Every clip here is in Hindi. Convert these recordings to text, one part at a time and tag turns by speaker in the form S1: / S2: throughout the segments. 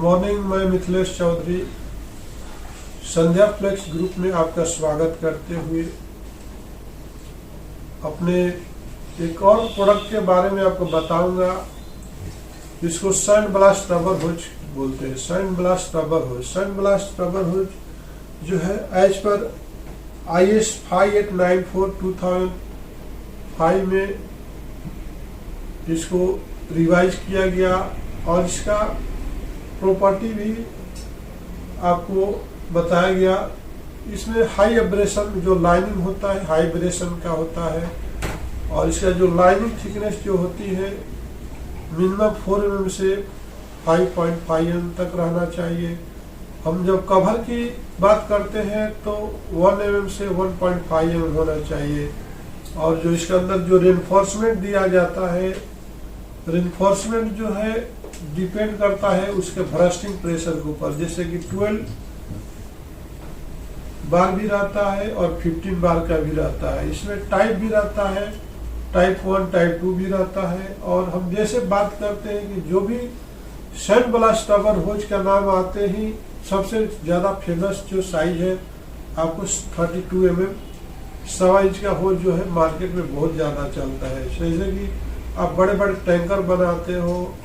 S1: मॉर्निंग, मैं मिथिलेश चौधरी संध्या फ्लेक्स ग्रुप में आपका स्वागत करते हुए अपने एक और प्रोडक्ट के बारे में आपको बताऊंगा, जिसको सैंड ब्लास्ट रबर हुज बोलते हैं। सैंड ब्लास्ट रबर हुज जो है एज पर IS 5894/2005 में इसको रिवाइज किया गया और इसका प्रॉपर्टी भी आपको बताया गया। इसमें हाई एब्रेशन जो लाइनिंग होता है हाई एब्रेशन का होता है और इसका जो लाइनिंग थिकनेस जो होती है मिनिमम 4 mm से 5.5 mm तक रहना चाहिए। हम जब कवर की बात करते हैं तो 1 mm से 1.5 mm होना चाहिए। और जो इसके अंदर जो रेनफोर्समेंट दिया जाता है, रेनफोर्समेंट जो है डिपेंड करता है उसके ब्रस्टिंग प्रेशर के ऊपर, जैसे कि 12 बार भी रहता है और 15 बार का भी रहता है। इसमें टाइप भी रहता है, टाइप 1 टाइप 2 भी रहता है। और हम जैसे बात करते हैं कि जो भी सैंड ब्लास्ट रबर होज का नाम आते ही सबसे ज्यादा फेमस जो साइज है आपको 32 mm 1.25 इंच का होज जो है मार्केट में बहुत ज्यादा चलता है। जैसे कि आप बड़े बड़े टैंकर बनाते हो,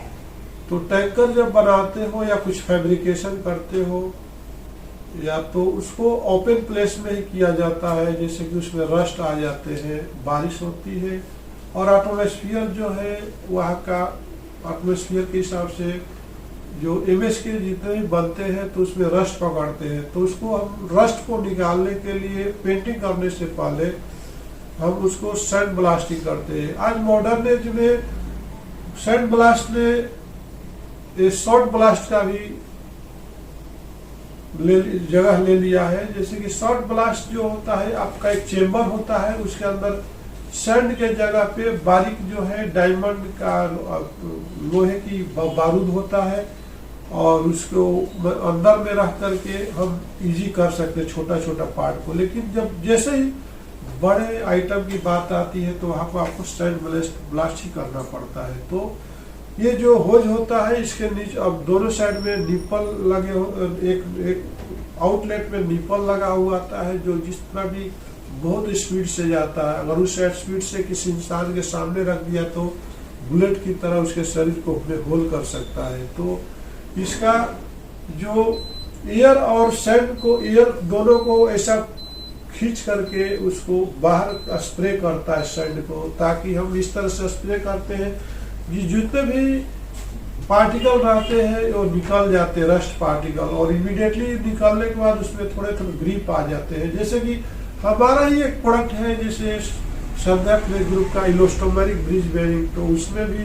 S1: तो टैंकर जब बनाते हो या कुछ फैब्रिकेशन करते हो या तो उसको ओपन प्लेस में ही किया जाता है, जैसे कि उसमें रस्ट आ जाते हैं, बारिश होती है और एटमॉस्फेयर जो है वहाँ का एटमॉस्फेयर के हिसाब से जो MS के जितने भी बनते हैं तो उसमें रस्ट पकड़ते हैं। तो उसको हम रस्ट को निकालने के लिए पेंटिंग करने से पहले हम उसको सैंड ब्लास्टिंग करते हैं। आज मॉडर्न एज में सैंड ब्लास्ट ने शॉर्ट ब्लास्ट का भी जगह ले लिया है। जैसे कि शॉर्ट ब्लास्ट जो होता है आपका एक चेम्बर होता है, उसके अंदर सैंड के जगह पे बारीक जो है डायमंड का लोहे की बारूद होता है और उसको अंदर में रख करके हम इजी कर सकते हैं छोटा छोटा पार्ट को। लेकिन जब जैसे ही बड़े आइटम की बात आती है तो वहां पर आपको सैंड ब्लास्ट ही करना पड़ता है। तो ये जो होज होता है इसके नीचे अब दोनों साइड में निप्पल लगे हो, एक आउटलेट में निप्पल लगा हुआ आता है जो जिस तरह भी बहुत स्पीड से जाता है। अगर उस स्पीड से किसी इंसान के सामने रख दिया तो बुलेट की तरह उसके शरीर को होल कर सकता है। तो इसका जो एयर और सैंड को एयर दोनों को ऐसा खींच करके उसको बाहर स्प्रे करता है सैंड को, ताकि हम इस तरह से स्प्रे करते हैं कि जितने भी पार्टिकल रहते हैं वो निकल जाते हैं, रस्ट पार्टिकल, और इमीडिएटली निकलने के बाद उसमें थोड़े थोड़े ग्रिप आ जाते हैं। जैसे कि हमारा ही एक प्रोडक्ट है जैसे संध्या फ्लेक्स ग्रुप का इलास्टोमेरिक ब्रिज बेयरिंग, तो उसमें भी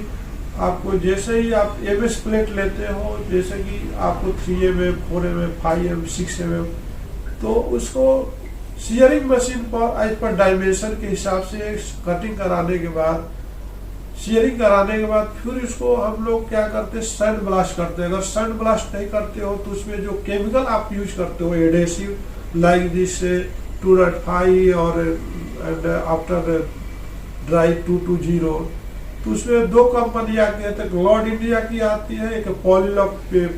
S1: आपको जैसे ही आप MS प्लेट लेते हो, जैसे कि आपको 3 mm 4 mm 5 mm 6 mm, तो उसको सीयरिंग मशीन पर एज पर डायमेंशन के हिसाब से कटिंग कराने के बाद सीयरिंग कराने के बाद फिर इसको हम लोग क्या करते हैं, सैंड ब्लास्ट करते हैं। अगर सैंड ब्लास्ट नहीं करते हो तो उसमें जो केमिकल आप यूज करते हो एडेसिव लाइक दिस 2.5 और आफ्टर ड्राई 220, तो उसमें 2 कंपनियां की है, लॉर्ड इंडिया की आती है, एक पॉलीलॉक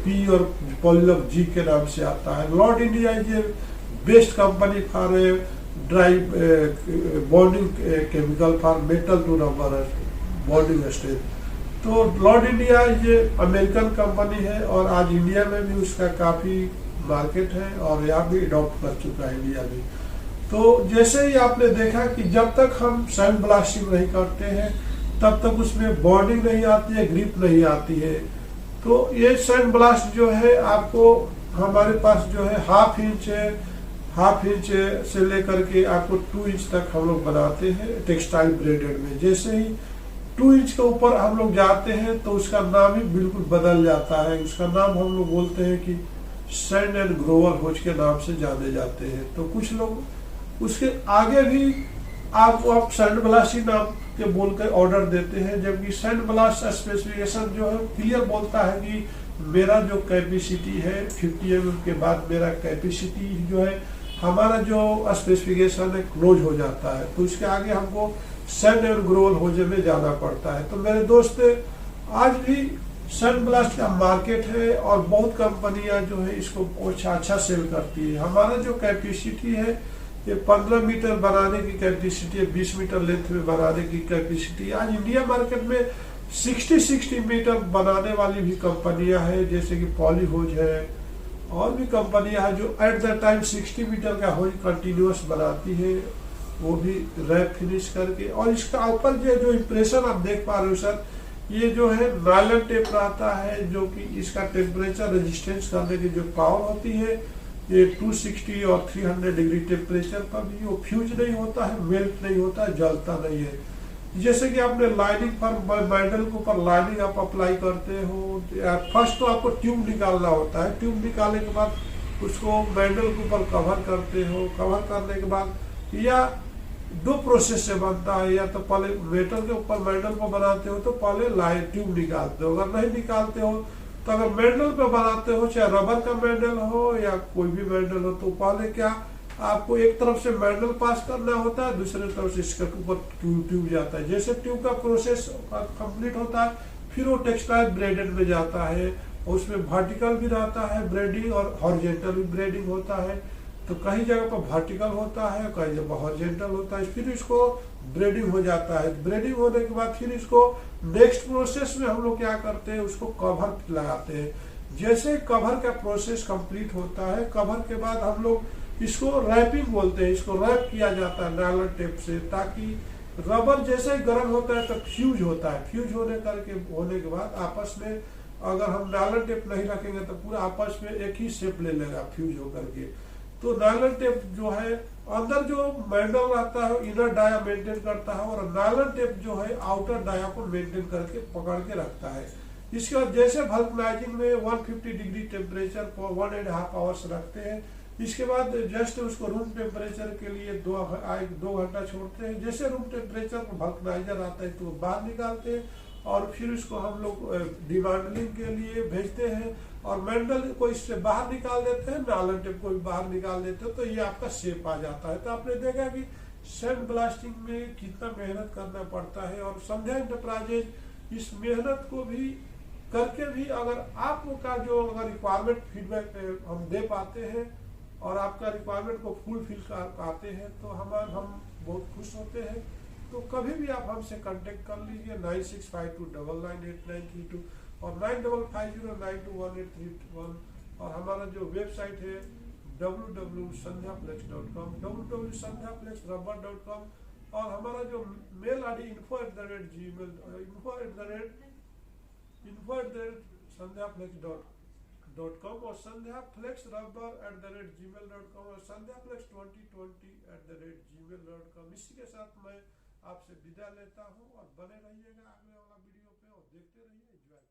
S1: P और पॉलीलॉक G के नाम से आता है। Lord India is best company for dry bonding chemical for metal to rubber bonding stage. तो लॉर्ड इंडिया ये अमेरिकन कंपनी है और आज इंडिया में भी उसका काफी मार्केट है और यहाँ भी अडॉप्ट कर चुका है इंडिया भी। तो जैसे ही आपने देखा कि जब तक हम सैंड ब्लास्टिंग नहीं करते हैं तब तक उसमें बॉन्डिंग नहीं आती है, ग्रिप नहीं आती है। तो ये सैंड ब्लास्ट जो है आपको हमारे पास जो है हाफ इंच से लेकर के आपको 2 इंच तक हम लोग बनाते हैं टेक्सटाइल ब्रेडेड में। जैसे ही 2 इंच के ऊपर हम लोग जाते हैं तो उसका नाम ही बिल्कुल बदल जाता है। उसका नाम हम लोग बोलते हैं कि सैंड एंड ग्रोवर होज के नाम से जाने जाते हैं। तो कुछ लोग उसके आगे भी आप सैंड ब्लास्टिंग नाम के बोलकर ऑर्डर देते हैं, जबकि सैंड ब्लास्ट स्पेसिफिकेशन जो है क्लियर बोलता है कि मेरा जो कैपेसिटी है 50 mm के बाद मेरा कैपेसिटी जो है हमारा जो स्पेसिफिकेशन है क्लोज हो जाता है। तो उसके आगे हमको सैंड एंड ग्रोवर होज में जाना पड़ता है। तो मेरे दोस्त आज भी सन ब्लास्ट का मार्केट है और बहुत कंपनियां जो है इसको अच्छा सेल करती है। हमारा जो कैपेसिटी है ये 15 मीटर बनाने की कैपेसिटी है, 20 मीटर लेंथ में बनाने की कैपेसिटी। आज इंडिया मार्केट में 60 मीटर बनाने वाली भी कंपनियां हैं, जैसे कि पॉलीहोज है और भी कंपनियां हैं जो एट द टाइम 60 मीटर का होज कंटिन्यूस बनाती है, वो भी रैप फिनिश करके। और इसका ऊपर जो इम्प्रेशन आप देख पा रहे हो सर, ये जो है नायलॉन टेप रहता है, जो कि इसका टेम्परेचर रेजिस्टेंस करने की जो पावर होती है ये 260 और 300 डिग्री टेम्परेचर पर भी वो फ्यूज नहीं होता है, मेल्ट नहीं होता है, जलता नहीं है। जैसे कि आपने लाइनिंग पर मैंडल के ऊपर लाइनिंग आप अप्लाई करते हो, फर्स्ट तो आपको ट्यूब निकालना होता है, ट्यूब निकालने के बाद उसको मैंडल के ऊपर कवर करते हो, कवर करने के बाद या दो प्रोसेस से बनता है, या तो पहले मेटल के ऊपर मैंडल को बनाते हो तो पहले लाइन ट्यूब निकालते हो, अगर नहीं निकालते हो तो अगर मैंडल पे बनाते हो, चाहे रबर का मैंडल हो या कोई भी मैंडल हो, तो पहले क्या आपको एक तरफ से मैंडल पास करना होता है, दूसरे तरफ से इसके ऊपर ट्यूब जाता है। जैसे ट्यूब का प्रोसेस कंप्लीट होता है फिर वो टेक्सटाइल ब्रेडेड में जाता है, और उसमें वर्टिकल भी रहता है ब्रेडिंग और हॉरिजॉन्टल भी ब्रेडिंग होता है। तो कई जगह पर वर्टिकल होता है, कई जगह हॉरिजॉन्टल होता है, फिर इसको ब्रेडिंग हो जाता है। ब्रेडिंग होने के बाद फिर इसको नेक्स्ट प्रोसेस में हम लोग क्या करते हैं, उसको कवर लगाते हैं। जैसे कवर का प्रोसेस कंप्लीट होता है, कवर के बाद हम लोग इसको रैपिंग बोलते हैं, इसको रैप किया जाता है नायलॉन टेप से, ताकि रबर जैसे ही गर्म होता है तो फ्यूज होता है, फ्यूज होने के बाद आपस में अगर हम नायलॉन टेप नहीं रखेंगे तो पूरा आपस में एक ही शेप ले लेगा फ्यूज होकर के। तो नायलॉन टेप जो है अंदर जो मैंडल रहता है इनर डाया मेंटेन करता है, और नायलॉन टेप जो है आउटर डाया को मेंटेन करके पकड़ के रखता है। इसके बाद जैसे वल्कनाइजिंग में 150 डिग्री टेम्परेचर पर 1.5 आवर्स रखते हैं, इसके बाद जस्ट उसको रूम टेम्परेचर के लिए 2 घंटा छोड़ते हैं। जैसे रूम टेम्परेचर पर वल्कनाइजर आता है तो बाहर निकालते हैं, और फिर इसको हम लोग डिमैंडलिंग के लिए भेजते हैं, और मैंडल को इससे बाहर निकाल देते हैं, नायलॉन टेप को भी बाहर निकाल देते हैं, तो ये आपका शेप आ जाता है। तो आपने देखा कि सैंड ब्लास्टिंग में कितना मेहनत करना पड़ता है, और संध्या एंटरप्राइजेज इस मेहनत को भी करके भी अगर आपका जो अगर रिक्वायरमेंट फीडबैक हम दे पाते हैं और आपका रिक्वायरमेंट को फुलफिल कर पाते हैं तो हम बहुत खुश होते हैं। तो कभी भी आप हमसे कांटेक्ट कर लीजिए 9652998932 और 9550921831, और हमारा जो वेबसाइट है www.sandhyaplex.com, www.sandhyaplex.com, और हमारा जो मेल आईडी info@sandhyaplex.com और sandhyaflexrubber@gmail.com और sandhyaflex2020@gmail.com। इसी के साथ मैं आपसे विदा लेता हूं, और बने रहिएगा अगले वाला वीडियो पे और देखते रहिए, एंजॉय।